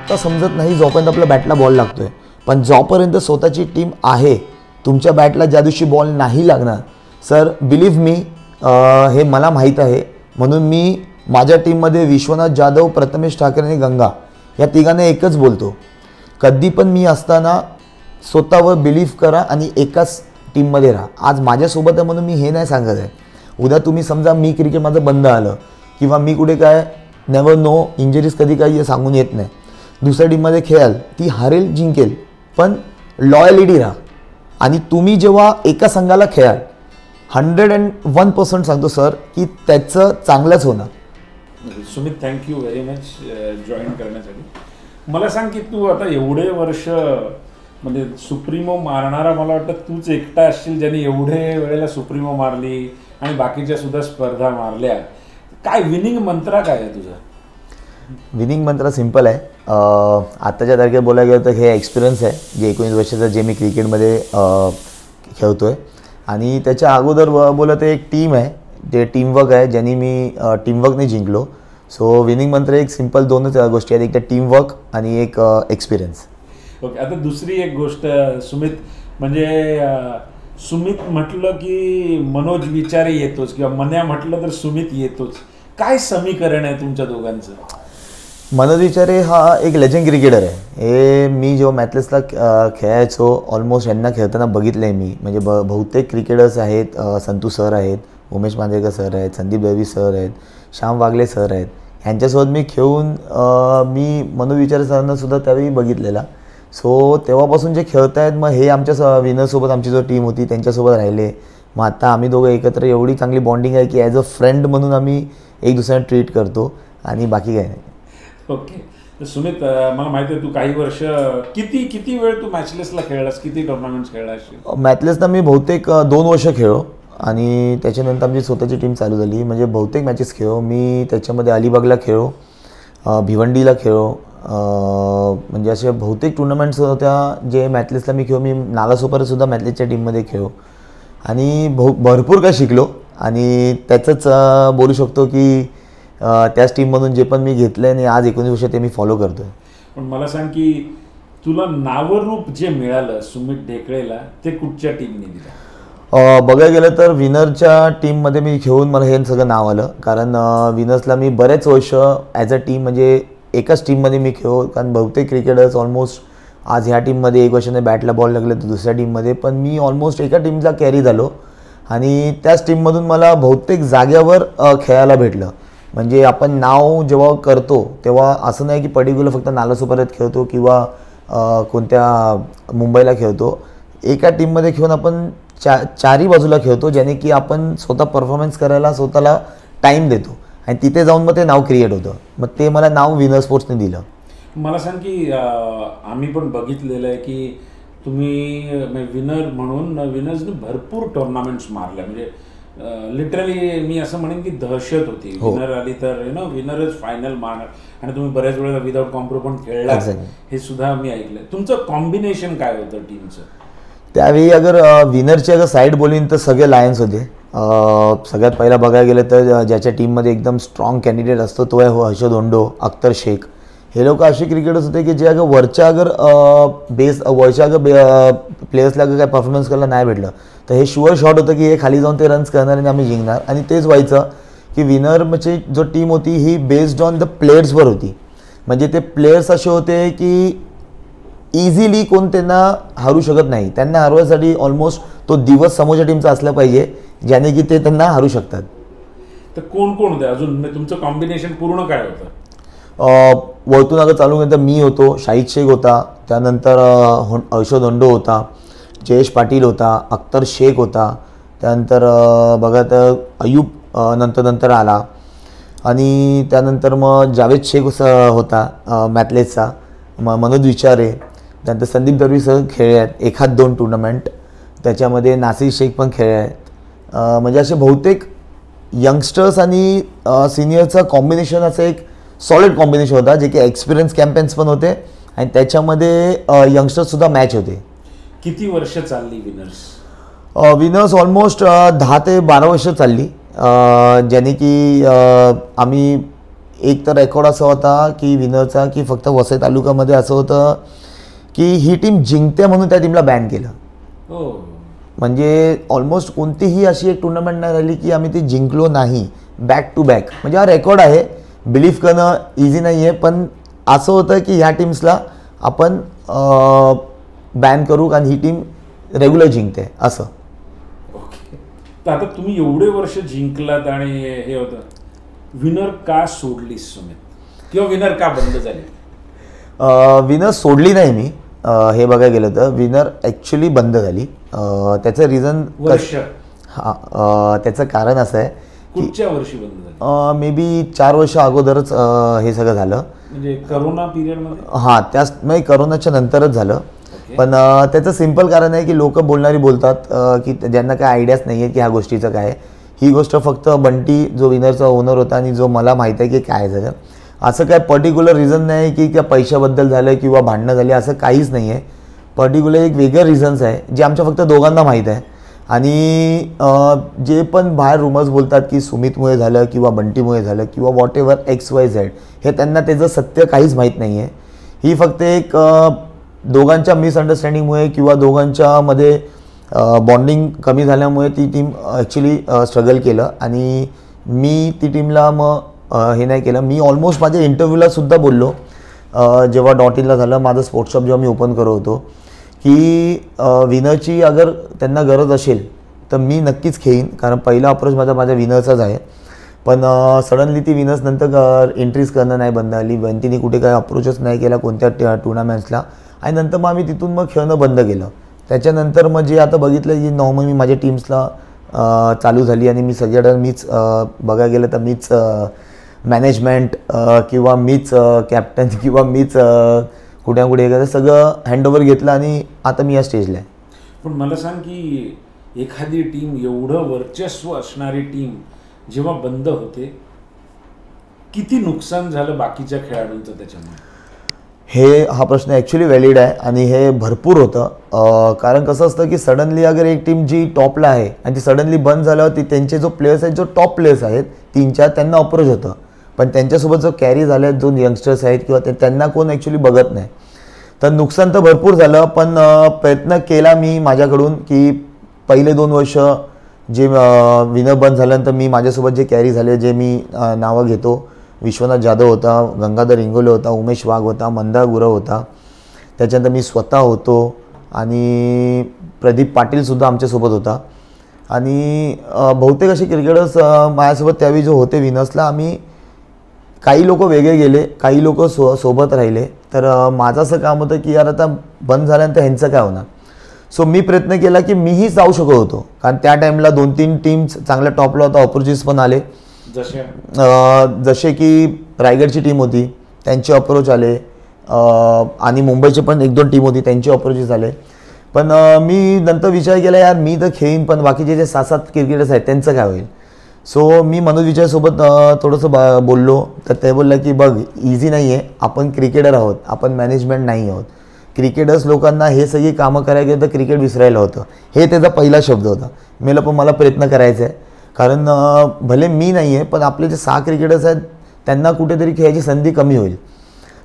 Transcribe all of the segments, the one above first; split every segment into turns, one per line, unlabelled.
आत्ता समजत नाही जोपर्यंत आपल्या बॅटला बॉल लागतोय, पण जोपर्यंत स्वतःची टीम आहे, तुमच्या बॅटला ज्या दिवशी बॉल नाही लागणार सर, बिलीव्ह मी, हे मला माहीत आहे. म्हणून मी माझ्या टीममध्ये विश्वनाथ जाधव, प्रथमेश ठाकरे आणि गंगा या तिघांना एकच बोलतो, कधी पण मी असताना स्वतःवर बिलीव्ह करा आणि एकाच टीममध्ये राहा. आज माझ्यासोबत आहे म्हणून मी हे नाही सांगत आहे. उद्या तुम्ही समजा मी क्रिकेट माझं बंद आलं किंवा मी कुठे काय, नेवर नो, इंजरीज कधी काही सांगून येत नाही, दुसऱ्या टीममध्ये खेळाल, ती हारेल जिंकेल, पण लॉयलिटी राहा. आणि तुम्ही जेव्हा एका संघाला खेळाल 101% सांगतो सर की त्याचं चांगलंच होणार.
Sumit, thank you very much join करण्यासाठी. मला सांग की तू आता एवढे वर्ष म्हणजे सुप्रीमो मारणारा मला वाटतं तूच एकटा असशील ज्याने एवढे वेळेला सुप्रीमो मारली आणि बाकीच्या सुद्धा स्पर्धा मारल्या. काय विनिंग मंत्र काय आहे तुझा?
विनिंग मंत्र सिम्पल आहे. आत्ताच्या तारखेत बोलायला गेलं तर हे एक्सपिरियन्स आहे, जे 19 वर्षाचं जे मी क्रिकेटमध्ये खेळतो आहे. आणि त्याच्या अगोदर बोलत एक टीम आहे, ते टीमवर्क आहे, ज्यांनी मी टीमवर्कने जिंकलो. सो विनिंग मंत्र एक सिम्पल दोनच गोष्टी आहेत, एक तर टीमवर्क आणि एक एक्सपिरियन्स.
ओके, आता दुसरी एक गोष्ट सुमित, म्हणजे सुमित म्हटलं की मनोज विचारे येतोच किंवा मन्या म्हटलं तर सुमित येतोच. काय समीकरण आहे तुमच्या दोघांचं?
मनोज विचारे हा एक लेजंड क्रिकेटर आहे. हे मी जेव्हा मॅथलेसला खेळायचो, ऑलमोस्ट यांना खेळताना बघितलं आहे मी. म्हणजे बहुतेक क्रिकेटर्स आहेत, संतू सर आहेत, उमेश मांजरेकर सर आहेत, संदीप दळवी सर आहेत, श्याम वागले सर आहेत, ह्यांच्यासोबत मी खेळून मी मनोज विचारे सरांना सुद्धा त्यावेळी बघितलेला. सो तेव्हापासून जे खेळत आहेत, मग हे आमच्या विनरसोबत आमची जो टीम होती त्यांच्यासोबत राहिले. मग आता आम्ही दोघं एकत्र एवढी चांगली बॉन्डिंग आहे की ॲज अ फ्रेंड म्हणून आम्ही एक दुसऱ्याला ट्रीट करतो आणि बाकी काय नाही.
ओके, तर सुमित, मला माहिती आहे तू काही वर्ष किती वेळ तू मॅचलेसला खेळलास, किती टुर्नामेंट्स खेळलास?
मॅचलेसला मी बहुतेक 2 वर्ष खेळलो आणि त्याच्यानंतर आमची स्वतःची टीम चालू झाली. म्हणजे बहुतेक मॅचेस खेळो मी. त्याच्यामध्ये अलिबागला खेळो, भिवंडीला खेळो, म्हणजे असे बहुतेक टुर्नामेंट्स होत्या जे मॅथलेसला मी खेळो. मी नालासोपारासुद्धा मॅथलेसच्या टीममध्ये खेळो आणि भरपूर काय शिकलो. आणि त्याचंच बोलू शकतो की त्याच टीममधून जे पण मी घेतलं आहे आणि आज 19 वर्ष ते मी फॉलो करतो आहे.
पण मला सांग की तुला नावरूप जे मिळालं सुमित ढेकळेला ते कुठच्या टीमने दिलं?
बघायला गेलं तर विनरच्या टीममध्ये मी खेळून मला हे सगळं नाव आलं. कारण विनर्सला मी बरेच वर्ष ॲज अ टीम म्हणजे एकाच टीममध्ये मी खेळो. कारण बहुतेक क्रिकेटर्स ऑलमोस्ट आज ह्या टीममध्ये 1 वर्षाने बॅटला बॉल लागले तर दुसऱ्या टीममध्ये, पण मी ऑलमोस्ट एका टीमला कॅरी झालो आणि त्याच टीममधून मला बहुतेक जाग्यावर खेळायला भेटलं. म्हणजे आपण नाव जेव्हा करतो तेव्हा असं नाही की पर्टिक्युलर फक्त नालासोपाऱ्यात खेळतो किंवा कोणत्या मुंबईला खेळतो. एका टीममध्ये खेळून आपण चारही बाजूला खेळतो, ज्याने की आपण स्वतः परफॉर्मन्स करायला स्वतःला टाईम देतो आणि तिथे जाऊन मग ते नाव क्रिएट होतं. मग ते मला नाव विनर स्पोर्ट्सने दिलं.
मला सांग की आम्ही पण बघितलेलं आहे की तुम्ही विनर म्हणून विनर्सने भरपूर टुर्नामेंट्स मारल्या. म्हणजे लिटरली मी असं म्हणेन की दहशत होती. विनर आली तर विनरच फायनल मारणार आणि तुम्ही बऱ्याच वेळेला विदाउट कॉम्प्रो पण खेळला, हे सुद्धा मी ऐकलं. तुमचं कॉम्बिनेशन काय होतं टीमचं
त्यावेळी? अगर विनरची अगर साईड बोलीन तर सगळे लायन्स होते. सगळ्यात पहिला बघायला गेलं तर ज्याच्या टीममध्ये एकदम स्ट्रॉंग कॅन्डिडेट असतो तो आहे हर्षद होंडो, अख्तर शेख. हे लोक असे क्रिकेटर्स होते की जे अगर वरच्या प्लेयर्सला अगर काय परफॉर्मन्स करायला नाही भेटलं तर हे शुअर शॉट होतं की हे खाली जाऊन ते रन्स करणार आणि आम्ही जिंकणार. आणि तेच व्हायचं की विनरची जो टीम होती ही बेस्ड ऑन द प्लेयर्सवर होती. म्हणजे ते प्लेयर्स असे होते की इझिली कोण त्यांना हरू शकत नाही. त्यांना हरवायसाठी ऑलमोस्ट तो दिवस समोरच्या टीमचा असला पाहिजे ज्याने की ते त्यांना हरू शकतात.
तर कोण कोण होते अजून? तुमचं कॉम्बिनेशन पूर्ण काय होतं?
वरतून अगर चालू केलं तर मी होतो, शाहिद शेख होता, त्यानंतर हर्षद होंडो होता, जयेश पाटील होता, अख्तर शेख होता, त्यानंतर बघा तर अयूब नंतर आला आणि त्यानंतर मग जावेद शेख होता मॅथलेसचा, मनोज विचारे, त्यानंतर संदीप दळवी सर खेळले आहेत 1-2 टुर्नामेंट. त्याच्यामध्ये नासिर शेख पण खेळले आहेत. म्हणजे असे बहुतेक यंगस्टर्स आणि सिनियरचं कॉम्बिनेशन असं एक सॉलिड कॉम्बिनेशन होता, जे की एक्सपिरियन्स कॅम्पेन्स पण होते आणि त्याच्यामध्ये यंगस्टर्ससुद्धा मॅच होते.
किती वर्ष चालली विनर्स?
विनर्स ऑलमोस्ट 10 ते 12 वर्ष चालली, ज्याने की आम्ही एक तर रेकॉर्ड असा होता की विनरचा की फक्त वसई तालुक्यामध्ये असं होतं की ही टीम जिंकते म्हणून त्या टीमला बॅन केलं.
हो.
म्हणजे ऑलमोस्ट कोणतीही अशी एक टुर्नामेंट नाही राहिली की आम्ही ती जिंकलो नाही बॅक टू बॅक. म्हणजे हा रेकॉर्ड आहे, बिलीव्ह करणं इझी नाही आहे, पण असं होतं की ह्या टीम्सला आपण बॅन करू कारण ही टीम रेग्युलर जिंकते असं.
ओके. तर आता तुम्ही एवढे वर्ष जिंकलात आणि हे होतं, विनर का सोडलीस सुमित, किंवा विनर का बंद झाली?
विनर सोडली नाही मी. हे बघायला गेलं तर विनर ॲक्च्युली बंद झाली. त्याचं रिझन
वर्ष
हां, त्याचं कारण असं आहे की
कुठच्या वर्षी बंद झाली?
मे बी 4 वर्ष अगोदरच हे सगळं झालं.
म्हणजे करोना पिरियडमध्ये?
हां, त्याच म्हणजे करोनाच्या नंतरच झालं.
ओके.
पण त्याचं सिम्पल कारण आहे की लोक बोलणारी बोलतात की ज्यांना काय आयडियाच नाही आहे की ह्या गोष्टीचं काय आहे. ही गोष्ट फक्त बंटी जो विनरचा ओनर होता आणि जो मला माहीत आहे की काय झालं, असं काय पर्टिक्युलर रिझन नाही की त्या पैशाबद्दल झालं किंवा भांडणं झाली, असं काहीच नाही आहे. पर्टिक्युलर एक वेगळं रिझन्स आहे जे आमच्या फक्त दोघांना माहीत आहे. आणि जे पण बाहेर रुमर्स बोलतात की सुमितमुळे झालं किंवा बंटीमुळे झालं किंवा वॉट एव्हर XYZ, हे त्यांना त्याचं सत्य काहीच माहीत नाही आहे. ही फक्त एक दोघांच्या मिसअंडरस्टँडिंगमुळे किंवा दोघांच्यामध्ये बॉन्डिंग कमी झाल्यामुळे ती टीम ॲक्च्युली स्ट्रगल केलं आणि मी ती टीमला मग हे नाही केलं. मी ऑलमोस्ट माझ्या इंटरव्ह्यूला सुद्धा बोललो जेव्हा .inला झालं, माझं स्पोर्ट्स शॉप जेव्हा मी ओपन करत होतो, की विनरची अगर त्यांना गरज असेल तर मी नक्कीच खेळीन, कारण पहिला अप्रोच माझ्या विनरचाच आहे. पण सडनली ती विनर्स नंतर एंट्रीज करणं नाही बंद झाली. बंटीने कुठे काय अप्रोचच नाही केला कोणत्या टुर्नामेंट्सला, आणि नंतर मग आम्ही तिथून मग खेळणं बंद केलं. त्याच्यानंतर मग जे आता बघितलं की नॉर्मल मी माझ्या टीम्सला चालू झाली आणि मी सगळ्याकडे मीच बघायला गेलं तर मीच मॅनेजमेंट किंवा मीच कॅप्टन किंवा मीच कुठे एखादं सगळं हँडओव्हर घेतलं आणि आता मी या स्टेजला आहे.
पण मला सांग की एखादी टीम, एवढं वर्चस्व असणारी टीम जेव्हा बंद होते, किती नुकसान झालं बाकीच्या खेळाडूंचं त्याच्यामुळे?
हा प्रश्न ॲक्च्युली व्हॅलिड आहे आणि हे भरपूर होतं. कारण कसं असतं की सडनली अगर एक टीम जी टॉपला आहे आणि ती सडनली बंद झाल्यावर ती त्यांचे जो प्लेयर्स आहेत, जो टॉप प्लेयर्स आहेत 3-4, त्यांना अप्रोच होतं, पण त्यांच्यासोबत जो कॅरी झाले आहेत, जो यंगस्टर्स आहेत किंवा त्यांना कोण ॲक्च्युली बघत नाही. तर नुकसान तर भरपूर झालं, पण प्रयत्न केला मी माझ्याकडून की पहिले 2 वर्ष जे विनर बंद झाल्यानंतर मी माझ्यासोबत जे कॅरी झाले, जे मी नावं घेतो, विश्वनाथ जाधव होता, गंगाधर इंगोले होता, उमेश वाघ होता, मंदार गुरव होता, त्याच्यानंतर मी स्वतः होतो आणि प्रदीप पाटीलसुद्धा आमच्यासोबत होता. आणि बहुतेक असे क्रिकेटर्स माझ्यासोबत त्यावेळी जो होते विनर्सला, आम्ही काही लोक वेगळे गेले, काही लोक सोबत राहिले. तर माझं असं काम होतं की यार आता बंद झाल्यानंतर ह्यांचं काय होणार. सो मी प्रयत्न केला की मीही जाऊ शकत होतो, कारण त्या टाईमला 2-3 टीम्स चांगल्या टॉपला होता, ऑपॉर्च्युनिटीज पण आले. जसे की रायगडची टीम होती, त्यांचे अप्रोच आले, आणि मुंबईची पण 1-2 टीम होती, त्यांचे अप्रोचेस आले. पण मी नंतर विचार केला यार मी तर खेळीन, पण बाकीचे जे 7-7 क्रिकेटर्स आहेत त्यांचं काय होईल. सो मी मनोज विजयसोबत थोडंसं बोललो, तर ते बोललं की बघ इझी नाही आहे, आपण क्रिकेटर आहोत, आपण मॅनेजमेंट नाही आहोत. क्रिकेटर्स लोकांना हे सगळी कामं करायला गेलं तर क्रिकेट विसरायला होतं, हे त्याचा पहिला शब्द होता. पण मला प्रयत्न करायचा आहे, कारण भले मी नाही आहे पण आपले जे 6 क्रिकेटर्स आहेत त्यांना कुठेतरी खेळायची संधी कमी होईल.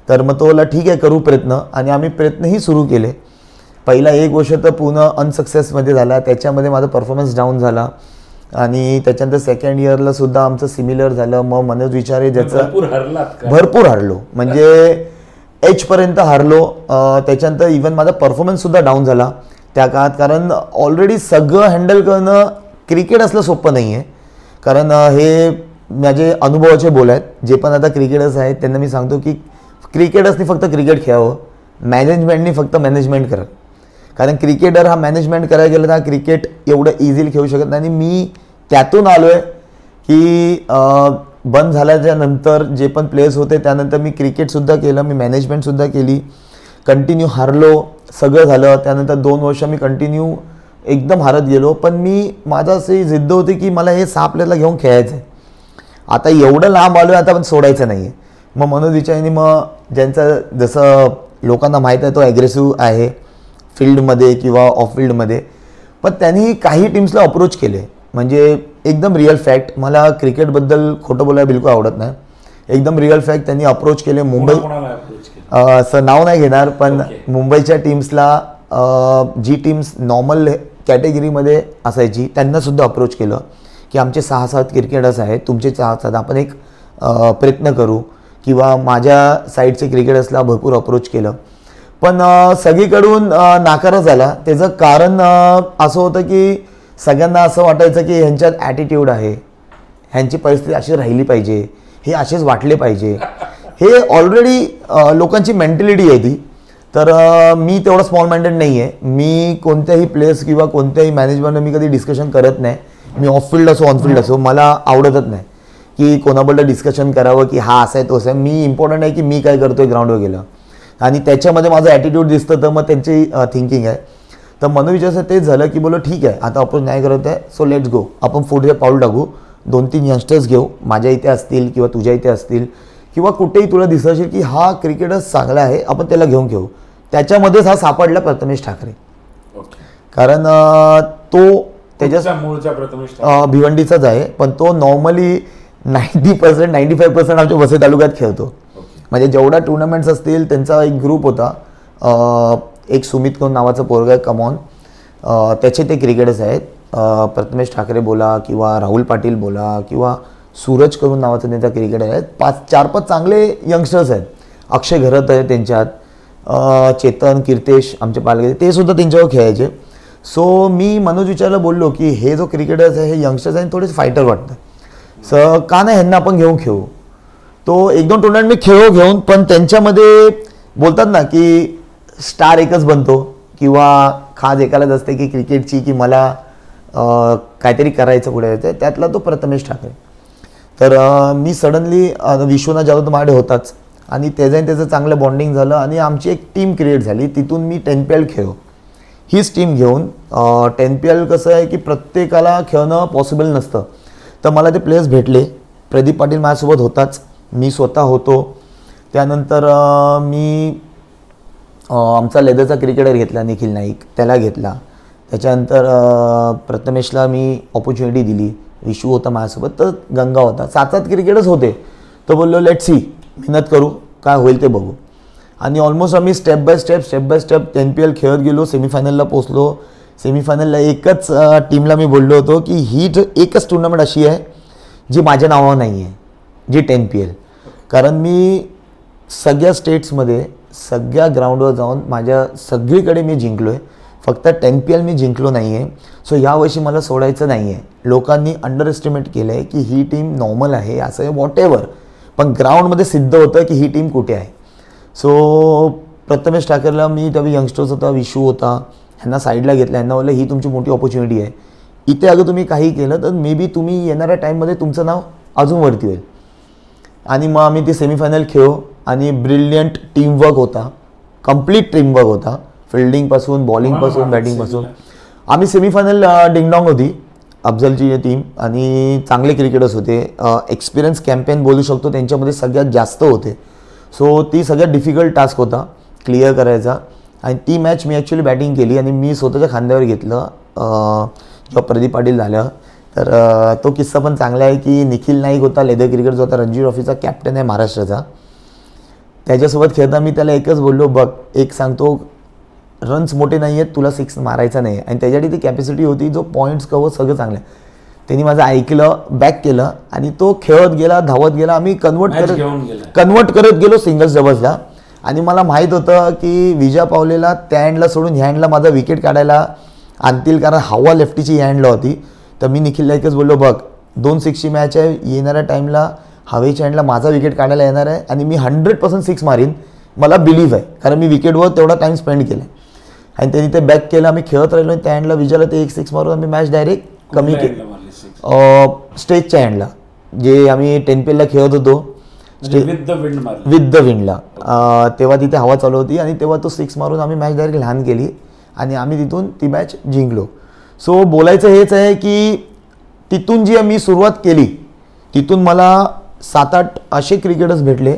तर मग तो बोलला ठीक आहे करू प्रयत्न, आणि आम्ही प्रयत्नही सुरू केले. पहिला 1 वर्ष तर पूर्ण अनसक्सेसमध्ये झाला, त्याच्यामध्ये माझा परफॉर्मन्स डाऊन झाला, आणि त्याच्यानंतर सेकंड इयरला सुद्धा आमचं सिमिलर झालं. मग मनोज विचारे ज्याचं भरपूर हारलो, म्हणजे एचपर्यंत हारलो. त्याच्यानंतर इवन माझा परफॉर्मन्ससुद्धा डाऊन झाला त्या काळात, कारण ऑलरेडी सगळं हँडल करणं क्रिकेट असलं सोपं नाही आहे. कारण हे माझे अनुभवाचे बोल आहेत, जे पण आता क्रिकेटर्स आहेत त्यांना मी सांगतो की क्रिकेटर्सनी फक्त क्रिकेट खेळावं, मॅनेजमेंटनी फक्त मॅनेजमेंट करा. कारण क्रिकेटर हा मॅनेजमेंट करायला गेलं तर क्रिकेट एवढं इझिली खेळू शकत नाही. आणि मी त्यातून आलो आहे की बंद झाल्याच्या नंतर जे पण प्लेयर्स होते त्यानंतर मी क्रिकेटसुद्धा केलं, मी मॅनेजमेंटसुद्धा केली, कंटिन्यू हारलो, सगळं झालं. त्यानंतर 2 वर्ष मी कंटिन्यू एकदम हारत गेलो, पण माझं अशी जिद्द होती की मला हे 6 प्लेयरला घेऊन खेळायचं आहे. आता एवढं लांब आलो आहे, आता पण सोडायचं नाही आहे. मग मनोज विचारेंनी, मग ज्यांचं जसं लोकांना माहीत आहे तो ॲग्रेसिव्ह आहे फील्डमध्ये किंवा ऑफ फील्डमध्ये, पण त्यांनी काही टीम्सला अप्रोच केले. म्हणजे एकदम रिअल फॅक्ट, मला क्रिकेटबद्दल खोटं बोलायला बिलकुल आवडत नाही. एकदम रिअल फॅक्ट त्यांनी अप्रोच केले मुंबई
कोणाला approach केलं?
असं नाव नाही घेणार पण
Okay.
मुंबईच्या टीम्सला जी टीम्स नॉर्मल कॅटेगरीमध्ये असायची त्यांना सुद्धा अप्रोच केलं की आमचे 6-7 क्रिकेटर्स आहेत, तुमचे 6-7 आपण एक प्रयत्न करू, किंवा माझ्या साईडचे क्रिकेटर्सला भरपूर अप्रोच केलं. पण सगळीकडून नाकारच झाला. त्याचं कारण असं होतं की सगळ्यांना असं वाटायचं की ह्यांच्यात ॲटिट्यूड आहे, ह्यांची परिस्थिती अशी राहिली पाहिजे, हे असेच वाटले पाहिजे, हे ऑलरेडी लोकांची मेंटॅलिटी आहे ती. तर मी तेवढं स्मॉल माइंडेड नाही आहे. मी कोणत्याही प्लेस किंवा कोणत्याही मॅनेजमेंटनं मी कधी डिस्कशन करत नाही. मी ऑफ फील्ड असो ऑन फील्ड असो, मला आवडतच नाही की कोणाबद्दल डिस्कशन करावं की हा असा आहे तो असं आहे. मी इम्पॉर्टंट आहे की मी काय करतोय ग्राउंडवर गेलं, आणि त्याच्यामध्ये माझं ॲटिट्यूड दिसतं तर मग त्यांची थिंकिंग आहे. तर मनोविचाराचं तेच झालं की बोलो ठीक आहे, आता अप्रोच नाही करत आहे, सो लेट्स गो, आपण पुढे पाऊल टाकू, 2-3 यंगस्टर्स घेऊ, माझ्या इथे असतील किंवा तुझ्या इथे असतील किंवा कुठेही तुला दिसत असेल की हा क्रिकेटर चांगला आहे, आपण त्याला घेऊन घेऊ. त्याच्यामध्येच हा सापडला प्रथमेश ठाकरे. कारण तो त्याच्या
मूळचा प्रथमेश
भिवंडीचाच आहे, पण तो नॉर्मली 90% 95% आमच्या वसई तालुक्यात खेळतो. म्हणजे जेवढ्या टुर्नामेंट्स असतील त्यांचा एक ग्रुप होता, एक सुमित कौर नावाचा पोरगा आहे कमॉन, त्याचे ते क्रिकेटर्स आहेत. प्रथमेश ठाकरे बोला किंवा राहुल पाटील बोला किंवा सूरज करून नावाचा त्यांचा क्रिकेटर आहेत. 4-5 चांगले यंगस्टर्स आहेत. अक्षय घरत आहे त्यांच्यात, चेतन कीर्तेश आमचे पालके ते सुद्धा त्यांच्यावर खेळायचे. सो मी मनोज विचारला बोललो की हे जो क्रिकेटर्स आहे हे यंगस्टर्स आहे, थोडेसे फायटर वाटतं, सर का नाही ह्यांना आपण घेऊन खेळू. तो 1-2 टुर्नामेंट मी खेळू घेऊन, पण त्यांच्यामध्ये बोलतात ना की स्टार एकच बनतो किंवा खाज एकालाच असते की क्रिकेटची, की मला काहीतरी करायचं पुढे यायचं, त्यातला तो प्रथमेश ठाकरे. तर मी सडनली विश्वनाथ जाधव तर माझ्याकडे होताच, आणि त्याचं चांगलं बॉन्डिंग झालं आणि आमची एक टीम क्रिएट झाली. तिथून मी 10PL खेळलो हीच टीम घेऊन. 10PL कसं आहे की प्रत्येकाला खेळणं पॉसिबल नसतं, तर मला ते प्लेयर्स भेटले. प्रदीप पाटील माझ्यासोबत होताच, मी स्वतः होतो. त्यानंतर मी आमचा लेदरचा क्रिकेटर घेतला निखिल नाईक, त्याला घेतला. त्याच्यानंतर प्रथमेशला मी ऑपॉर्च्युनिटी दिली. विशू होता माझ्यासोबत, तर गंगा होता. 7-7 क्रिकेटर्स होते. तर बोललो लेट्स सी, मेहनत करू, काय होईल ते बघू. आणि ऑलमोस्ट आम्ही स्टेप बाय स्टेप 10PL खेळत गेलो. सेमीफायनलला पोचलो. सेमीफायनलला एकच टीमला मी बोललो होतो की ही एकच टुर्नामेंट अशी आहे जी माझ्या नावावर नाही आहे, जी 10PL. कारण मी सगळ्या स्टेट्समध्ये सगळ्या ग्राउंडवर जाऊन माझ्या सगळीकडे मी जिंकलो आहे, फक्त 10PL मी जिंकलो नाही आहे. सो यावर्षी मला सोडायचं नाही आहे. लोकांनी अंडर एस्टिमेट केलं आहे की ही टीम नॉर्मल आहे असं आहे वॉट एव्हर, पण ग्राउंडमध्ये सिद्ध होतं की ही टीम कुठे आहे. सो प्रथमेश ठाकरेला मी त्यावेळी यंगस्टर्स होता, विशू होता, ह्यांना साईडला घेतलं. ह्यांना बोललं ही तुमची मोठी ऑपॉर्च्युनिटी आहे, इथे अगं तुम्ही काही केलं तर मे बी तुम्ही येणाऱ्या टाईममध्ये तुमचं नाव अजून वरती होईल. आणि मग आम्ही ती सेमीफायनल खेळू आणि ब्रिलियंट टीमवर्क होता, कम्प्लीट टीमवर्क होता, फिल्डिंगपासून बॉलिंगपासून बॅटिंगपासून. आम्ही सेमीफायनल डिंगडॉंग होती अफजलची टीम, आणि चांगले क्रिकेटर्स होते. एक्सपिरियन्स कॅम्पेन बोलू शकतो त्यांच्यामध्ये सगळ्यात जास्त होते. सो ती सगळ्यात डिफिकल्ट टास्क होता क्लिअर करायचा. आणि ती मॅच मी ॲक्च्युली बॅटिंग केली आणि मी स्वतःच्या खांद्यावर घेतलं जेव्हा प्रदीप पाटील झालं. तर तो किस्सा पण चांगला आहे की निखिल नाईक होता, लेदर क्रिकेट जो होता, रणजी ट्रॉफीचा कॅप्टन आहे महाराष्ट्राचा. त्याच्यासोबत खेळता मी त्याला एकच बोललो, बघ एक सांगतो, रन्स मोठे नाही आहेत, तुला 6 मारायचा नाही. आणि त्याच्यासाठी ती कॅपॅसिटी होती, जो पॉईंट्स कवर सगळं चांगलं आहे. त्यांनी माझं ऐकलं, बॅक केलं आणि तो खेळत गेला, धावत गेला. आम्ही कन्वर्ट करत गेलो सिंगल्स डबल्सला. आणि मला माहीत होतं की विजय पावलेला त्या हँडला सोडून ह्या हँडला माझा विकेट काढायला आणतील, कारण हवा लेफ्टीची ह्या हँडला होती. तर मी निखिलला एकच बोललो, बघ 2-6ची मॅच आहे, येणाऱ्या टाईमला हवेच्या हँडला माझा विकेट काढायला येणार आहे आणि मी 100% 6 मारीन, मला बिलीव्ह आहे, कारण मी विकेटवर तेवढा टाईम स्पेंड केला. आणि त्यांनी ते बॅक केलं. आम्ही खेळत राहिलो आणि त्या हँडला विजयला ते 1 6 मारून आम्ही मॅच डायरेक्ट कमी केली. स्टेजच्या हँडला जे आम्ही 10PLला खेळत होतो, विथ द विंडला, तेव्हा तिथे हवा चालू होती आणि तेव्हा तो 6 मारून आम्ही मॅच डायरेक्ट लहान केली आणि आम्ही तिथून ती मॅच जिंकलो. सो बोलायचं हेच आहे की तिथून जी मी सुरुवात केली, तिथून मला 7-8 असे क्रिकेटर्स भेटले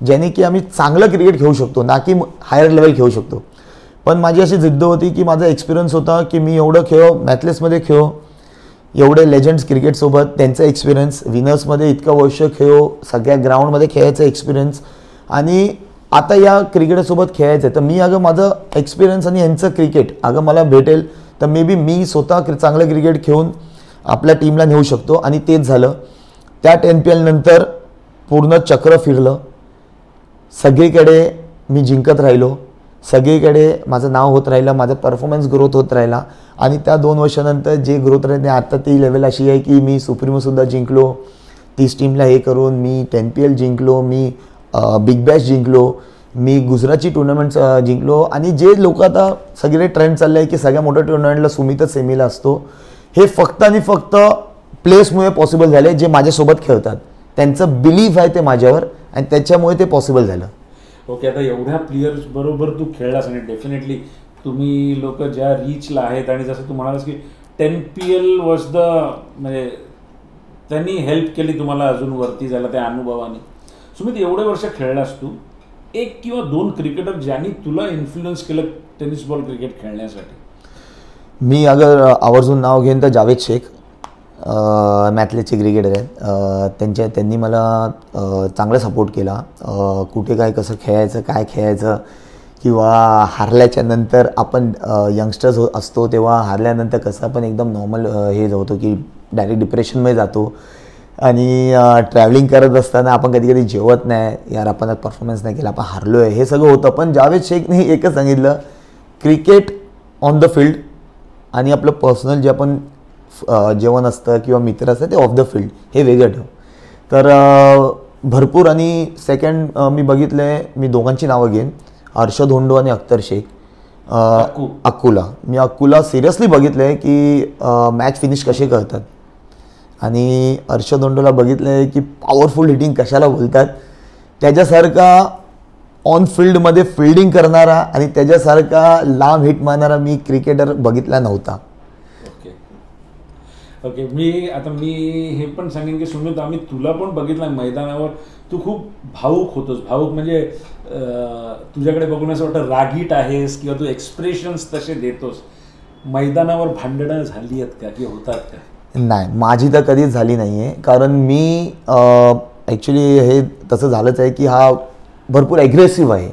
ज्याने की आम्ही चांगलं क्रिकेट खेळू शकतो, ना की हायर लेवल खेळू शकतो. पण माझी अशी जिद्द होती की माझा एक्सपिरियन्स होता की मी एवढं मॅथलेसमध्ये एवढे लेजंड्स क्रिकेटसोबत त्यांचा एक्सपिरियन्स, विनर्समध्ये इतकं वर्ष खेळो, सगळ्या ग्राउंडमध्ये खेळायचा एक्सपिरियन्स, आणि आता या क्रिकेटरसोबत खेळायचं आहे. तर मी अगं माझं एक्सपिरियन्स आणि यांचं क्रिकेट अगं मला भेटेल तर मे बी मी स्वतः चांगलं क्रिकेट खेळून आपल्या टीमला नेऊ शकतो. आणि तेच झालं. त्या 10PL नंतर पूर्ण चक्र फिरलं. सगळीकडे मी जिंकत राहिलो, सगळीकडे माझं नाव होत राहिलं, माझा परफॉर्मन्स ग्रोथ होत राहिला. आणि त्या 2 वर्षानंतर जे ग्रोथ राहिली आता ती लेवल अशी आहे की मी सुप्रीमोसुद्धा जिंकलो, 30 टीमला हे करून मी 10PL जिंकलो, मी बिग बॅश जिंकलो, मी गुजरातची टुर्नामेंट जिंकलो. आणि जे लोक आता सगळे ट्रेंड चालले आहे की सगळ्या मोठ्या टुर्नामेंटला सुमितच सेमीला असतो, हे फक्त आणि फक्त प्लेसमुळे पॉसिबल झाले. जे माझ्यासोबत खेळतात त्यांचं बिलीफ आहे ते माझ्यावर, आणि त्याच्यामुळे ते पॉसिबल झालं.
ओके, आता एवढ्या प्लेयर्स बरोबर तू खेळलास आणि डेफिनेटली तुम्ही लोक ज्या रीचला आहेत, आणि जसं तू म्हणालास की 10PL वॉज द, म्हणजे त्यांनी हेल्प केली तुम्हाला अजून वरती जायला त्या अनुभवाने. सुमित, एवढे वर्ष खेळलास तू, 1 किंवा 2 क्रिकेटर ज्यांनी तुला इन्फ्लुएन्स केलं टेनिस बॉल क्रिकेट खेळण्यासाठी?
मी अगर आवर्जून नाव घेईन तर जावेद शेख, मॅथलेसचे क्रिकेटर आहेत. त्यांनी मला चांगला सपोर्ट केला. कुठे काय कसं खेळायचं, काय खेळायचं, किंवा हारल्याच्या नंतर आपण यंगस्टर्स असतो तेव्हा हारल्यानंतर कसं आपण एकदम नॉर्मल हे होतो की डायरेक्ट डिप्रेशनमध्ये जातो. आणि ट्रॅव्हलिंग करत असताना आपण कधी कधी जेवत नाही, यार आपण परफॉर्मन्स नाही केला, आपण हारलो आहे, हे सगळं होतं. पण जावेद शेखने एकच सांगितलं, क्रिकेट ऑन द फील्ड आणि आपलं पर्सनल जे आपण जेवण असतं किंवा मित्र असतं ते ऑफ द फील्ड हे वेगळं ठेव. तर भरपूर. आणि सेकंड मी बघितलं आहे, मी दोघांची नावं घेईन, अर्शद होंडो आणि अख्तर शेख. अक्कूला, मी अक्कूला सिरियसली बघितलं आहे की मॅच फिनिश कसे करतात. आणि अर्शद होंडोला बघितलं आहे की पॉवरफुल हिटिंग कशाला बोलतात. त्याच्यासारखा ऑन फील्डमध्ये फिल्डिंग करणारा आणि त्याच्यासारखा लांब हिट मारणारा मी क्रिकेटर बघितला नव्हता.
ओके, मी हे पण सांगेन की सुमित, आम्ही तुला पण बघितलं मैदानावर, तू खूप भावूक होतोस. भावूक म्हणजे तुझ्याकडे बघून असं वाटतं रागीट आहेस किंवा तू एक्सप्रेशन्स तसे देतोस. मैदानावर भांडणं झाली आहेत का की होतात का?
नाही, माझी तर कधीच झाली नाही आहे. कारण मी ॲक्च्युली हे तसं झालंच आहे की हा भरपूर ॲग्रेसिव्ह आहे.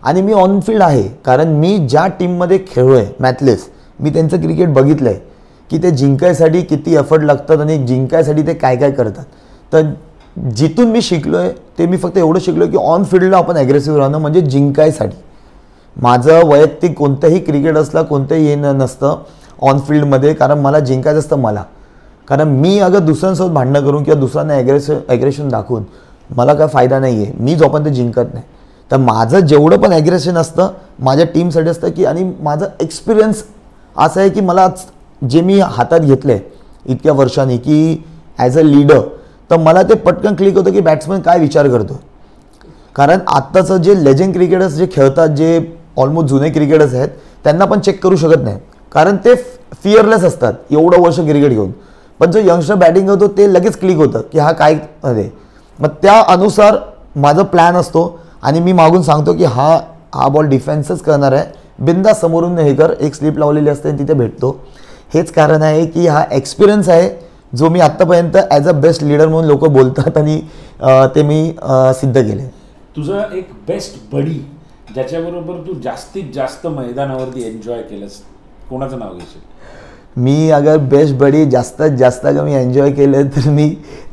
आणि मी ऑन फील्ड आहे, कारण मी ज्या टीममध्ये खेळलो आहे मॅथलेस, मी त्यांचं क्रिकेट बघितलं आहे की ते जिंकायसाठी किती एफर्ट लागतात आणि जिंकायसाठी ते काय काय करतात. तर जिथून मी शिकलो आहे ते मी फक्त एवढं शिकलो की ऑन फील्डला आपण ॲग्रेसिव्ह राहणं म्हणजे जिंकायसाठी. माझं वैयक्तिक कोणतंही क्रिकेट असला कोणतंही हे नसतं ऑन फील्डमध्ये, कारण मला जिंकायचं असतं मला. कारण मी अगर दुसऱ्यांसोबत भांडणं करून किंवा दुसऱ्यांना ॲग्रेशन दाखवून मला काय फायदा नाही आहे. मी जोपर्यंत जिंकत नाही, तर माझं जेवढं पण ॲग्रेशन असतं माझ्या टीमसाठी असतं की, आणि माझं एक्सपिरियन्स असं आहे की मला जे मी हातात घेतलं आहे इतक्या वर्षांनी की ॲज अ लीडर, तर मला ते पटकन क्लिक होतं की बॅट्समन काय विचार करतो. कारण आत्ताचं जे लेजंड क्रिकेटर्स जे खेळतात, जे ऑलमोस्ट जुने क्रिकेटर्स आहेत, त्यांना पण चेक करू शकत नाही, कारण ते फिअरलेस असतात एवढं वर्ष क्रिकेट घेऊन. पण जो यंगस्टर बॅटिंग करतो ते लगेच क्लिक होतं की हा काय आहे. मग त्या अनुसार माझा प्लॅन असतो आणि मी मागून सांगतो की हा बॉल डिफेन्सच करणार आहे, बिंदास समोरून हे कर, एक स्लिप लावलेली असते आणि तिथे भेटतो. हेच कारण आहे की हा एक्सपिरियन्स आहे जो मी आत्तापर्यंत ॲज अ बेस्ट लीडर म्हणून लोक बोलतात, आणि ते मी सिद्ध केले.
तुझं एक बेस्ट बडी ज्याच्याबरोबर तू जास्तीत जास्त मैदानावरती एन्जॉय केलंस, कोणाचं नाव घेशील?
मी अगर बेस्ट बडी जास्तीत जास्त मी एन्जॉय केले तर मी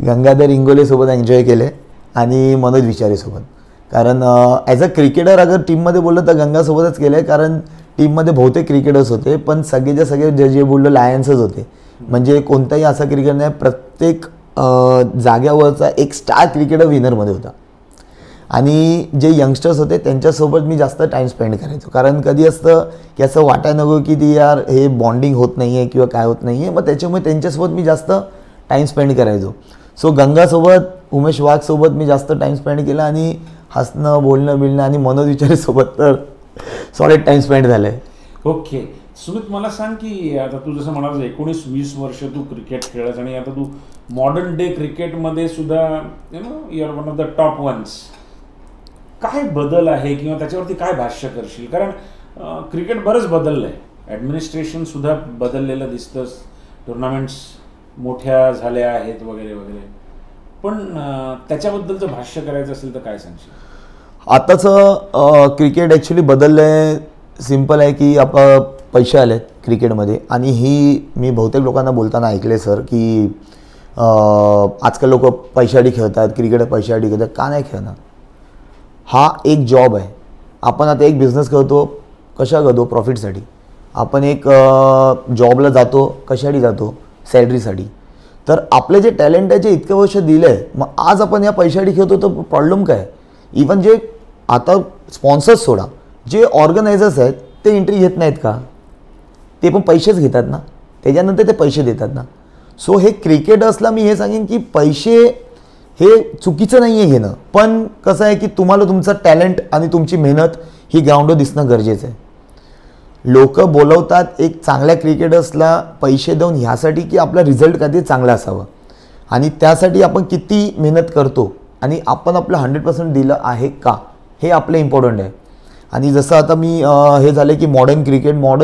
गंगाधर इंगोलेसोबत एन्जॉय केले आणि मनोज विचारेसोबत. कारण ॲज अ क्रिकेटर अगर टीममध्ये बोललं तर गंगासोबतच केलं आहे, कारण टीममध्ये बहुतेक क्रिकेटर्स होते, पण सगळेच्या सगळे जे बोललो लायन्सच होते. म्हणजे कोणताही असा क्रिकेटर नाही, प्रत्येक जाग्यावरचा एक स्टार क्रिकेटर विनरमध्ये होता. आणि जे यंगस्टर्स होते त्यांच्यासोबत मी जास्त टाईम स्पेंड करायचो. कारण कधी असतं की असं वाटायला नको की ती यार हे बॉन्डिंग होत नाही आहे किंवा काय होत नाही आहे, मग त्याच्यामुळे त्यांच्यासोबत मी जास्त टाईम स्पेंड करायचो. सो गंगासोबत, उमेश वाघसोबत मी जास्त टाईम स्पेंड केला, आणि हसणं बोलणं बिलणं आणि मनोज विचारेसोबत तर सॉलिड टाईम स्पेंड झालं आहे.
ओके सुमित, मला सांग की आता तू जसं म्हणाल 19-20 वर्ष तू क्रिकेट खेळायचं आणि आता तू मॉडर्न डे क्रिकेटमध्ये सुद्धा you are one of the top ones. काय बदल आहे किंवा त्याच्यावरती काय भाष्य करशील? कारण क्रिकेट बरंच बदललं आहे, ॲडमिनिस्ट्रेशन सुद्धा बदललेलं दिसतं, टुर्नामेंट्स मोठ्या झाल्या आहेत वगैरे वगैरे, पण त्याच्याबद्दलचं भाष्य करायचं असेल तर काय सांगशील?
आताचं क्रिकेट ॲक्च्युली बदललं आहे. सिम्पल आहे की आपलं पैसे आले आहेत क्रिकेटमध्ये, आणि ही मी बहुतेक लोकांना बोलताना ऐकले सर की आजकाल लोक पैशासाठी खेळतात, क्रिकेट पैशासाठी खेळतात. का नाही खेळणार? हा एक जॉब आहे. आपण आता एक बिझनेस करतो, कशा करतो? प्रॉफिटसाठी. आपण एक जॉबला जातो, कशासाठी जातो? सॅलरीसाठी. तर आपले जे टॅलेंट आहे, जे इतकं वर्ष दिलं आहे, मग आज आपण या पैशासाठी खेळतो तर प्रॉब्लेम काय? इवन जे आता स्पॉन्सर्स सोडा, जे ऑर्गनायझर्स आहेत ते एंट्री घेत नाहीत का? ते पण पैसेच घेतात ना, त्याच्यानंतर ते पैसे देतात ना. सो हे क्रिकेटर्सला मी हे सांगेन की पैसे हे चुकीचं नाही आहे घेणं, पण कसं आहे की तुम्हाला तुमचं टॅलेंट आणि तुमची मेहनत ही ग्राउंडवर दिसणं गरजेचं आहे. लोक बोलवतात एक चांगल्या क्रिकेटर्सला पैसे देऊन ह्यासाठी की आपला रिझल्ट कधी चांगला असावं, आणि त्यासाठी आपण किती मेहनत करतो आणि आपण आपलं 100% दिलं आहे का, हे आपलं इम्पॉर्टंट आहे. आणि जसं आता मी हे झालं की मॉडर्न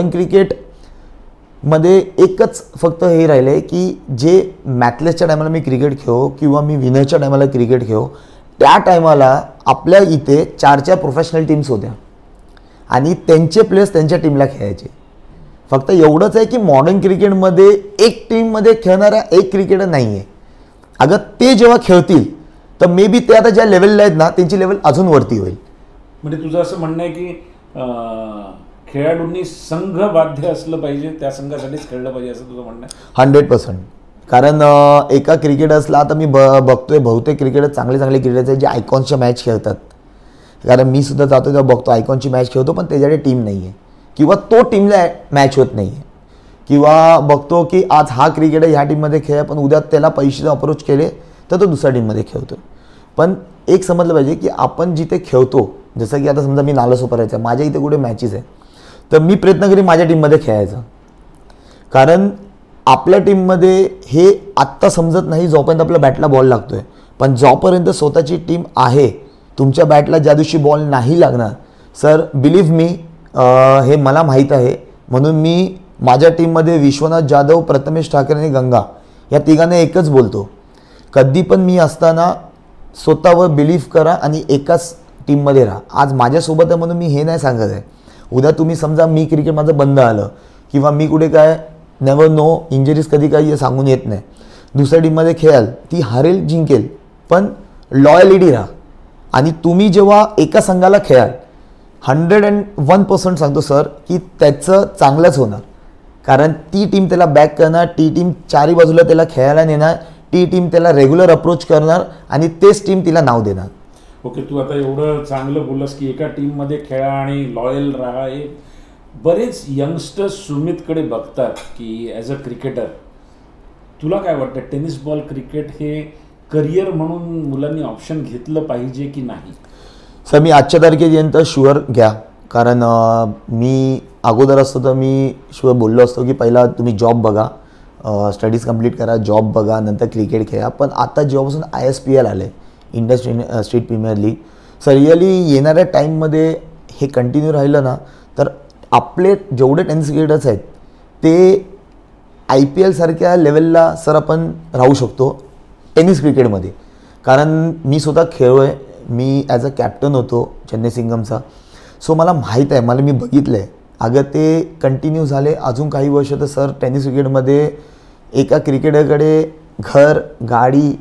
क्रिकेटमध्ये एकच फक्त हे राहिलं आहे की जे मॅथलेसच्या टायमाला मी क्रिकेट खेळो किंवा मी विनरच्या टायमाला क्रिकेट खेळो, त्या टायमाला आपल्या इथे 4 प्रोफेशनल टीम्स होत्या आणि त्यांचे प्लेयर्स त्यांच्या टीमला खेळायचे. फक्त एवढंच आहे की मॉडर्न क्रिकेटमध्ये एक टीममध्ये खेळणारा एक क्रिकेटर नाही आहे. अगर ते जेव्हा खेळतील तर मे बी ते आता ज्या लेवलला आहेत ना, त्यांची लेवल अजून वरती होईल.
म्हणजे तुझं असं म्हणणं आहे की खेळाडूंनी संघबाध्य असलं पाहिजे, त्या संघासाठीच खेळलं पाहिजे असं तुझं म्हणणं आहे?
100%. कारण एका क्रिकेटर्सला आता मी बघतोय बहुतेक क्रिकेटर चांगले क्रिकेटर्स आहेत जे आयकॉन्सच्या मॅच खेळतात. कारण मी सुद्धा जातो तेव्हा बघतो आयकॉनची मॅच खेळतो, पण त्याच्याकडे टीम नाही आहे किंवा तो टीमला मॅच होत नाही आहे. किंवा बघतो की आज हा क्रिकेटर ह्या टीममध्ये खेळ, पण उद्या त्याला पैसे अप्रोच केले तर तो दुसऱ्या टीममध्ये खेळतो. पण एक समजलं पाहिजे की आपण जिथे खेळतो, जसं की आता समजा मी नालासोपारायचं आहे, माझ्या इथे कुठे मॅचेस आहे, तर मी प्रयत्न करीन माझ्या टीममध्ये खेळायचा. कारण आपल्या टीममध्ये हे आत्ता समजत नाही जोपर्यंत आपल्या बॅटला बॉल लागतो आहे, पण जोपर्यंत स्वतःची टीम आहे, तुमच्या बॅटला ज्या दिवशी बॉल नाही लागणार सर, बिलीव्ह मी, हे मला माहीत आहे. म्हणून मी माझ्या टीममध्ये विश्वनाथ जाधव, प्रथमेश ठाकरे आणि गंगा या तिघांना एकच बोलतो, कधी पण मी असताना स्वतःवर बिलीव्ह करा आणि एकाच टीममध्ये राहा. आज माझ्यासोबत आहे म्हणून मी हे नाही सांगत आहे. उद्या तुम्ही समजा मी क्रिकेट माझं बंद आलं किंवा मी कुठे काय, नेवर नो, इंजरीज कधी काही सांगून येत नाही, दुसऱ्या टीममध्ये खेळाल, ती हारेल जिंकेल, पण लॉयलिटी राहा. आणि तुम्ही जेव्हा एका संघाला खेळाल, 101% सांगतो सर की त्याचं चांगलंच होणार. कारण ती टीम त्याला बॅक करणार, ती टीम चारी बाजूला त्याला खेळायला नेणार, ती टीम त्याला रेग्युलर अप्रोच करणार आणि तेच टीम तिला नाव देणार.
ओके, तू आता एवढं चांगलं बोललास की एका टीममध्ये खेळा आणि लॉयल राहा. हे बरेच यंगस्टर्स सुमितकडे बघतात की ॲज अ क्रिकेटर. तुला काय वाटतं, टेनिस बॉल क्रिकेट हे करिअर म्हणून मुलांनी ऑप्शन घेतलं पाहिजे की नाही?
सर, मी आजच्या तारखेपर्यंत शुअर घ्या. कारण मी अगोदर असतो तर मी शुअर बोललो असतो की पहिला तुम्ही जॉब बघा, स्टडीज कंप्लीट करा, जॉब बघा, नंतर क्रिकेट खेळा. पण आता जेव्हापासून ISPL आले, Indian state premier league, sir really येणाऱ्या टाईममध्ये हे कंटिन्यू राहिलं ना, तर आपले जेवढे टेनिस क्रिकेटर्स आहेत ते IPL सारख्या लेवलला सर आपण राहू शकतो टेनिस क्रिकेटमध्ये. कारण मी स्वतः खेळलो आहे, मी ॲज अ कॅप्टन होतो चेन्नई सिंगमचा. सो मला माहीत आहे, मी बघितलं आहे. अगर ते कंटिन्यू झाले अजून काही वर्ष तर सर टेनिस क्रिकेटमध्ये एका क्रिकेटरकडे घर, गाडी,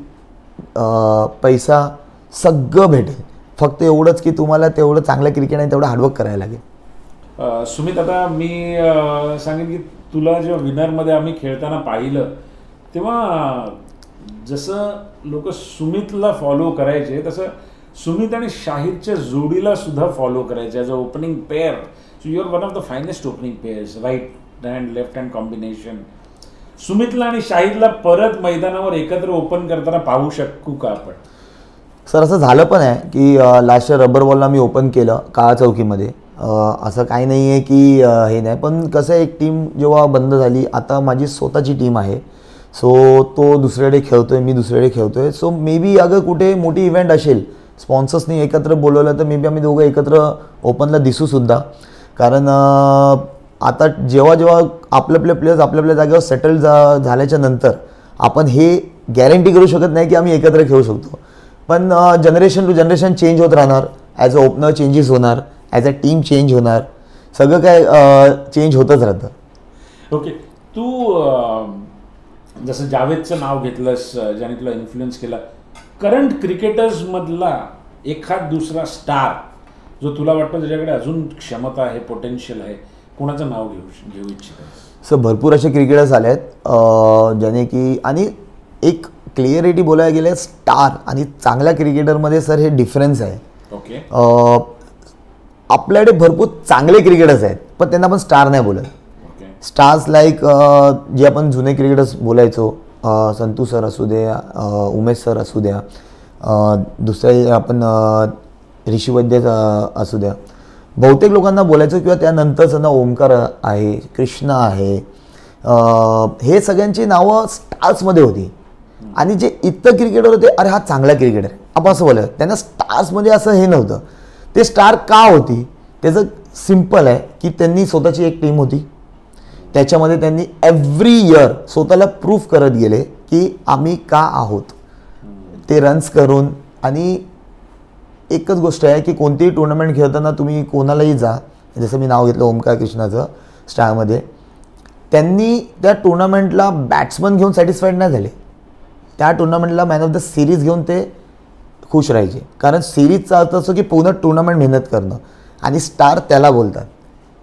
पैसा सगळं भेटेल. फक्त एवढंच की तुम्हाला तेवढं चांगलं क्रिकेट आहे तेवढं हार्डवर्क करायला लागेल.
सुमित, आता मी सांगेन की तुला जेव्हा विनरमध्ये आम्ही खेळताना पाहिलं तेव्हा जसं लोक सुमितला फॉलो करायचे, तसं सुमित आणि शाहिदच्या जोडीला सुद्धा फॉलो करायचे as a opening pair. So you are one of the finest opening pairs, right hand left hand combination. सुमितला आणि शाहिदला परत मैदानावर एकत्र ओपन करताना पाहू शकू का आपण?
सर, असं झालं पण आहे की लास्ट इयर रबर बॉलला मी ओपन केलं काळा चौकीमध्ये. असं काही नाही आहे की हे नाही, पण कसं एक टीम जेव्हा बंद झाली, आता माझी स्वतःची टीम आहे. सो तो दुसरीकडे खेळतो आहे, मी दुसरीकडे खेळतो आहे. सो मे बी अगर कुठे मोठी इव्हेंट असेल, स्पॉन्सर्सनी एकत्र बोलवलं तर मे बी आम्ही दोघं एकत्र ओपनला दिसूसुद्धा. कारण आता जेव्हा आपले प्लेयर्स आपल्या जागेवर सेटल झाल्याच्या नंतर आपण हे गॅरंटी करू शकत नाही की आम्ही एकत्र खेळू शकतो, पण जनरेशन टू जनरेशन चेंज होत राहणार. ॲज अ ओपनर चेंजेस होणार, ॲज अ टीम चेंज होणार, सगळं काय चेंज होतच राहतं.
ओके, तू जसं जावेदचं नाव घेतलंस, ज्याने तुला इन्फ्लुएन्स केला, करंट क्रिकेटर्समधला एखाद दुसरा स्टार जो तुला वाटतं त्याच्याकडे अजून क्षमता आहे, पोटेन्शियल आहे, कोणाचं नाव घेऊ इच्छित?
सर भरपूर असे क्रिकेटर्स आले आहेत ज्याने की, आणि एक क्लिअरिटी बोलायला गेलं स्टार आणि चांगल्या क्रिकेटरमध्ये सर हे डिफरन्स आहे.
ओके,
आपल्याकडे भरपूर चांगले क्रिकेटर्स आहेत पण त्यांना आपण स्टार नाही बोलत. स्टार्स लाईक जे आपण जुने क्रिकेटर्स बोलायचो, संतू सर असू द्या, उमेश सर असू द्या, दुसरे आपण ऋषी वैद्य असू द्या, बहुतेक लोकांना बोलायचं, किंवा त्यानंतरच ना ओमकार आहे, कृष्णा आहे, हे सगळ्यांची नावं स्टार्समध्ये होती. आणि जे इतर क्रिकेटर होते, अरे हा चांगला क्रिकेटर आपण असं बोलायचं, त्यांना स्टार्समध्ये असं हे नव्हतं. ते स्टार का होती त्याचं सिम्पल आहे की त्यांनी स्वतःची एक टीम होती, त्याच्यामध्ये त्यांनी एव्हरी इयर स्वतःला प्रूफ करत गेले की आम्ही का आहोत, ते रन्स करून. आणि एकच गोष्ट आहे की कोणतीही टुर्नामेंट खेळताना तुम्ही कोणालाही जा, जसं मी नाव घेतलं ओमकार कृष्णाचं स्टारमध्ये, त्यांनी त्या टुर्नामेंटला बॅट्समन घेऊन सॅटिस्फाईड नाही झाले, त्या टुर्नामेंटला मॅन ऑफ द सिरीज घेऊन ते खुश राहायचे. कारण सिरीजचा अर्थ असतो की पूर्ण टुर्नामेंट मेहनत करणं, आणि स्टार त्याला बोलतात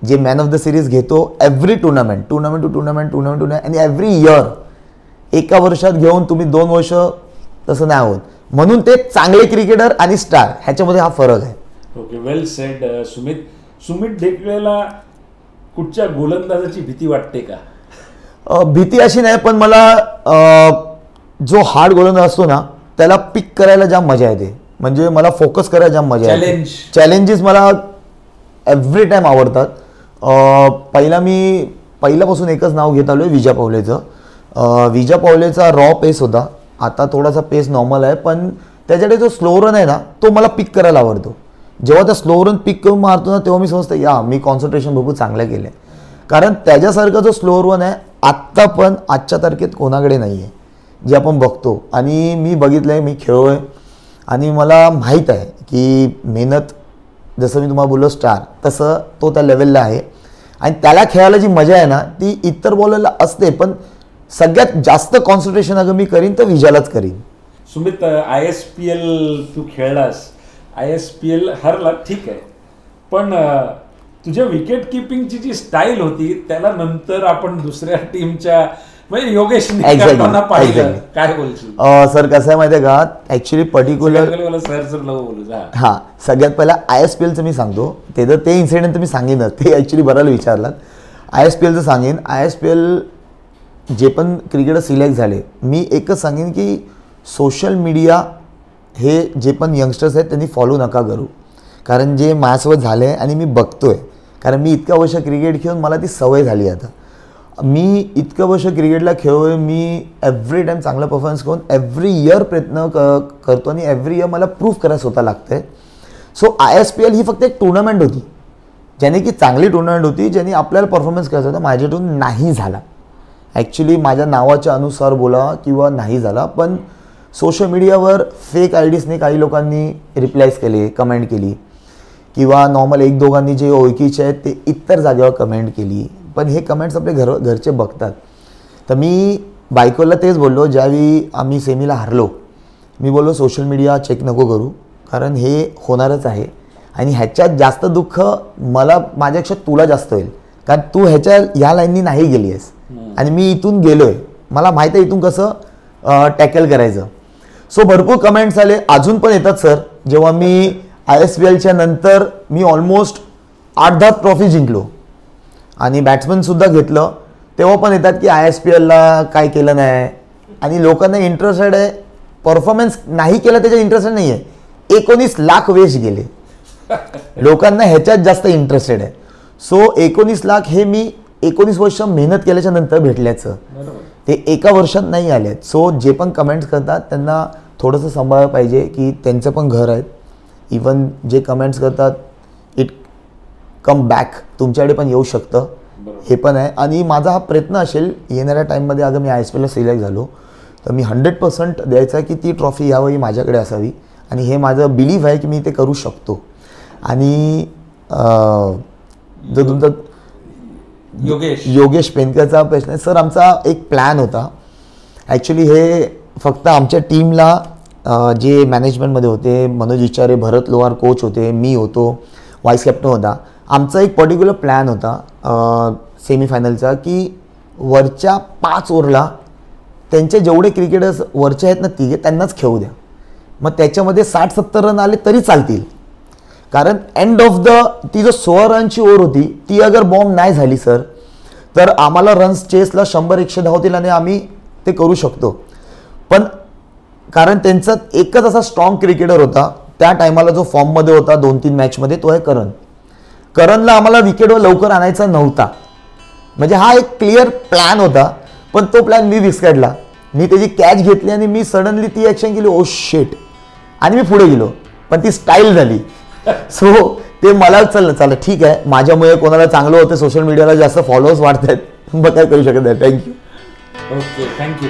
जे मॅन ऑफ द सिरीज घेतो एव्हरी टुर्नामेंट टू टुर्नामेंट आणि एव्हरी इयर. एका वर्षात घेऊन तुम्ही 2 वर्ष तसं नाही होत, म्हणून ते चांगले क्रिकेटर आणि स्टार ह्याच्यामध्ये हा फरक आहे.
ओके, वेल सेड सुमित. सुमित ढेकळेला कुठच्या गोलंदाजाची भीती वाटते का?
भीती अशी नाही, पण मला जो हार्ड गोलंदाज असतो ना त्याला पिक करायला जाम मजा येते, म्हणजे मला फोकस करायला जाम मजा येते. चॅलेंजेस मला एव्हरी टाईम आवडतात. पहिल्यापासून एकच नाव घेत आलो आहे, विजा पावलेचं. विजा पावलेचा रॉ पेस होता, आता थोडासा पेस नॉर्मल आहे, पण त्याच्याकडे जो स्लो रन आहे ना तो मला पिक करायला आवडतो. जेव्हा त्या स्लो रन पिक करून मारतो ना तेव्हा मी समजतं या मी कॉन्सन्ट्रेशन भरपूर चांगलं केलं आहे, कारण त्याच्यासारखा जो स्लो रन आहे आत्ता पण आजच्या तारखेत कोणाकडे नाही आहे जे आपण बघतो. आणि मी बघितलं आहे, मी खेळलो आहे, आणि मला माहीत आहे की मेहनत, जसं मी तुम्हाला बोललो स्टार, तसं तो त्या लेवलला आहे. आणि त्याला खेळायला जी मजा आहे ना ती इतर बॉलरला असते, पण सगळ्यात जास्त कॉन्सन्ट्रेशन अगर मी करीन तर विजालाच करीन.
सुमित, ISPL तू खेळलास, ISPL हरला ठीक आहे, पण तुझ्या विकेट किपिंगची जी स्टाईल होती त्याला नंतर आपण दुसऱ्या टीमच्या म्हणजे योगेश पाहिलं, काय बोलशील?
सर कसं आहे माहिती आहे का, ॲक्च्युली पर्टिक्युलर हां सगळ्यात पहिला ISPLचं मी सांगतो, ते इन्सिडेंट तर मी सांगेनच, ते ॲक्च्युली बराला विचारलात. ISPLचं सांगेन. ISPL जे पण क्रिकेटर सिलेक्ट झाले, मी एकच सांगेन की सोशल मीडिया हे जे पण यंगस्टर्स आहेत त्यांनी फॉलो नका करू, कारण जे माझ्यासोबत झालं आहे आणि मी बघतो आहे, कारण मी इतक्या वर्ष क्रिकेट खेळून मला ती सवय झाली. आता मी इतकं वर्ष क्रिकेटला खेळलो आहे, मी एव्हरी टाईम चांगला परफॉर्मन्स करून एव्हरी इयर प्रयत्न करतो, आणि एव्हरी इयर मला प्रूफ करायला स्वतः लागतं आहे. सो ISPL ही फक्त एक टुर्नामेंट होती, ज्याने की चांगली टुर्नामेंट होती, ज्याने आपल्याला परफॉर्मन्स करायचा होता. माझ्यातून नाही झाला, ॲक्च्युली माझ्या नावाच्या अनुसार बोला किंवा नाही झाला, पण सोशल मीडियावर फेक IDsने काही लोकांनी रिप्लायज केले, कमेंट केली, किंवा नॉर्मल 1-2 जे ओळखीचे आहेत ते इतर जागेवर कमेंट केली, पण हे कमेंट्स आपले घरचे बघतात. तर मी बायकोला तेच बोललो, ज्यावेळी आम्ही सेमीला हारलो, मी बोललो सोशल मीडिया चेक नको करू, कारण हे होणारच आहे, आणि ह्याच्यात जास्त दुःख मला माझ्यापेक्षा तुला जास्त होईल, कारण तू ह्या लाईननी नाही गेली आहेस आणि मी इथून गेलो आहे, मला माहीत आहे इथून कसं टॅकल करायचं. सो भरपूर कमेंट्स आले, अजून पण येतात सर. जेव्हा मी ISPLच्या नंतर मी ऑलमोस्ट 8-10 ट्रॉफी जिंकलो आणि बॅट्समनसुद्धा घेतलं, तेव्हा पण येतात की ISPLला काय केलं नाही, आणि लोकांना इंटरेस्टेड आहे, परफॉर्मन्स नाही केलं त्याच्यात इंटरेस्टेड नाही आहे. 19 लाख वेस्ट गेले, लोकांना ह्याच्यात जास्त इंटरेस्टेड आहे. सो 19 लाख हे मी 19 वर्ष मेहनत केल्याच्या नंतर भेटल्याचं, ते एका वर्षात नाही आले. सो जे पण कमेंट्स करतात त्यांना थोडंसं सांभाळलं पाहिजे की त्यांचं पण घर आहेत. इवन जे कमेंट्स करतात इट कम बॅक, तुमच्याकडे पण येऊ शकतं, हे पण आहे. आणि माझा हा प्रयत्न असेल येणाऱ्या टाईममध्ये, अगर मी ISPLला सिलेक्ट झालो तर मी 100% द्यायचं आहे की ती ट्रॉफी यावेळी माझ्याकडे असावी आणि हे माझं बिलीव्ह आहे की मी ते करू शकतो. आणि जो तुमचा योगेश पेनकरचा प्रश्न आहे, सर आमचा एक प्लॅन होता. ॲक्च्युली हे फक्त आमच्या टीमला जे मॅनेजमेंटमध्ये होते, मनोज इचारे, भरत लोहार कोच होते, मी होतो, व्हाईस कॅप्टन होता. आमचा एक पर्टिक्युलर प्लॅन होता सेमीफायनलचा की वरच्या 5 ओव्हरला त्यांचे जेवढे क्रिकेटर्स वरचे आहेत ना तिघे त्यांनाच खेळू द्या. मग त्याच्यामध्ये 60-70 रन आले तरी चालतील, कारण एंड ऑफ द ती जो 16 रनची ओव्हर होती ती अगर बॉम्ब नाही झाली सर तर आम्हाला रन्स चेसला 100-110 होतील आणि आम्ही ते करू शकतो. पण कारण त्यांचा एकच असा स्ट्रॉंग क्रिकेटर होता त्या टायमाला जो फॉर्ममध्ये होता 2-3 मॅचमध्ये, तो आहे करणला आम्हाला विकेटवर लवकर आणायचा नव्हता. म्हणजे हा एक क्लिअर प्लॅन होता, पण तो प्लॅन मी विस्कटला. मी त्याची कॅच घेतली आणि मी सडनली ती ॲक्शन केली, ओ शेट, आणि मी पुढे गेलो. पण ती स्टाईल झाली. सो ते मला चाललं ठीक आहे, माझ्यामुळे कोणाला चांगलं होतं, सोशल मीडियाला जास्त फॉलोअर्स वाढत आहेत, मग काय करू शकत नाही. थँक्यू.
Okay, thank you.